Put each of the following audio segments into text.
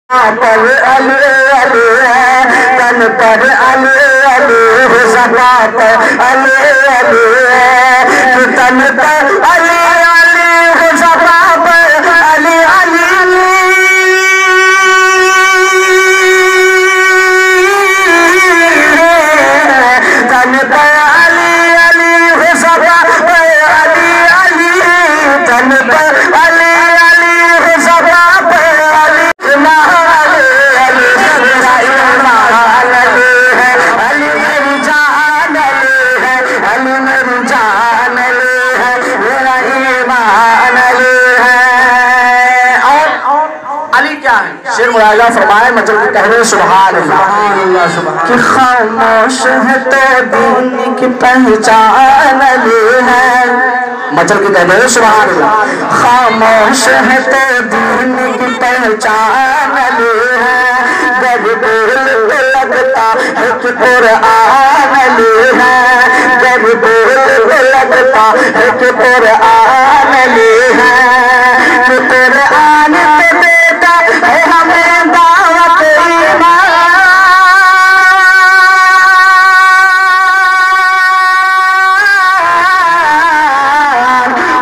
پر علی علی ہے، تن پر علی علی ہے، زبا پر علی علی ہے، تن پر علی علی ہے، زبا پر علی علی تن پر علی علی ہے، زبا پر علی علی تن پر علی علی ہے، زبا پر علی شیر مراجعہ فرمائے مطلب کہ کہنے سبحان اللہ کہ خاموش ہے تو دین کی پہچان علی ہے، مطلب کہ کہنے سبحان اللہ خاموش ہے تو دین کی پہچان علی ہے، جب دل لگتا ہے کہ قرآن علی ہے، جب دل لگتا ہے کہ قرآن علی ہے، کہ قرآن پہ دیتا ہے ہمیں دعوت ایمان،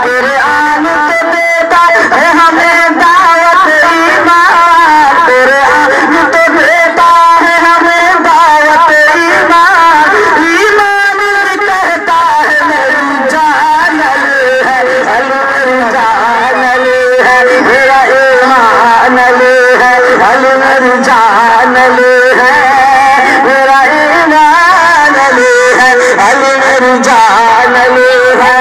قرآن پہ دیتا ہے ہمیں دعوت ایمان، قرآن تو دیتا ہے ہمیں دعوت ایمان، ایمان کہتا ہے میری جان علی ہے، میری جان علی ہے، میرا ایمان علی ہے، علی میری جان علی ہے، میرا ایمان علی ہے، علی میری جان علی ہے۔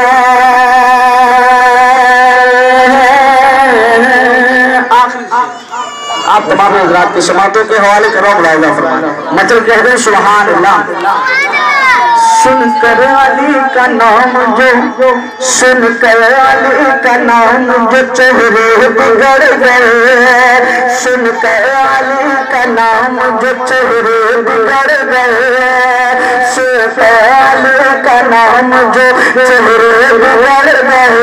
آپ تمام حضرات کی سماعتوں کے حوالے کرو ملاحظہ فرمائیں، مطلب کہہ دیں سبحان اللہ۔ سن کر علی کا نام جو، سن کر علی کا نام جو چہرے بگڑ گئے، سن کر علی کا نام جو چہرے بگڑ گئے، سن کر علی کا نام جو چہرے بگڑ گئے،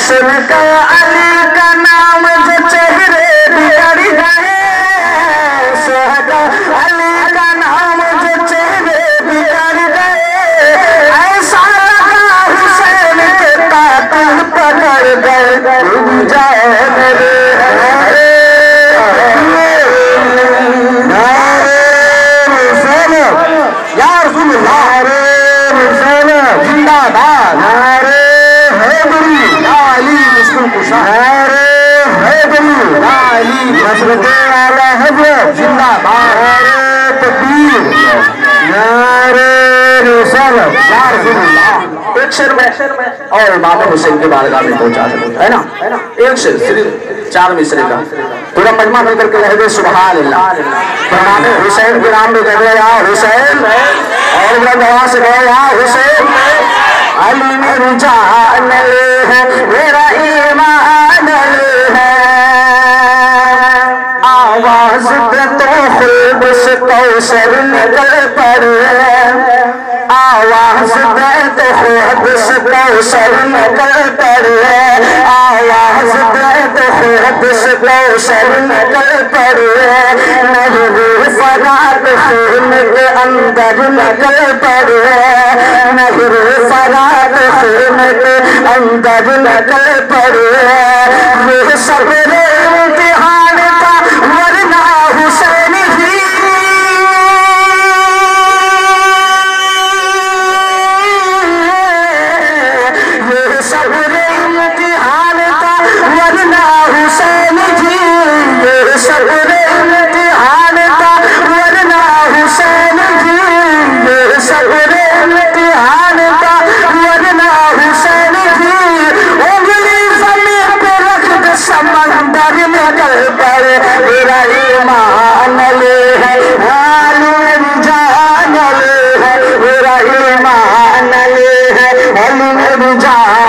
سن کر علی کا نام جو چہرے بگڑ گئے، سن کر علی کا نام جو چہرے بگڑ گئے، ایسا لگا حسین کے قاتل پکڑ گئے، تم جائے میرے یا رسول اللہ زندہ باد، حیدری یا علی مسلم کشا، حیدری یا علی حضرت اعلی حضرت زندہ باد، تکبیر نعرہ رسالت یا رسول اللہ۔ ایک شعر میں اور امام حسین کے بارگاہ میں پہنچا سکتا ہے نا، ایک شعر صرف 4 مصرے کا پورا مجمع مل کر کے کہہ دے سبحان اللہ۔ امام حسین کے نام میں کہہ دے یا حسین، اور بڑا دعا سے کہے یا حسین، علی میری جان علی ہے، میرا ایمان علی ہے، آواز دے تو خوب سے کوثر نکل پڑے، آواز دے تو خوب سے کوثر نکل پڑے، آواز دے تو خوب سے کوثر نکل پڑے، نہر فرات خون کے اندر نکل پڑے، نہر فرات خون کے اندر نکل پڑے، یہ صبر امتحان کا ورنہ حسین ہی، یہ صبر امتحان کا ورنہ حسین جی، یہ صبر امتحان کا ورنہ حسین جی، یہ صبر امتحان کا ورنہ حسین جی، انگلی زمین پہ رکھ دے سمندر نکل پڑے، میرا ایمان علی ہے، علی میری جان علی ہے، میرا ایمان علی ہے، علی میری جان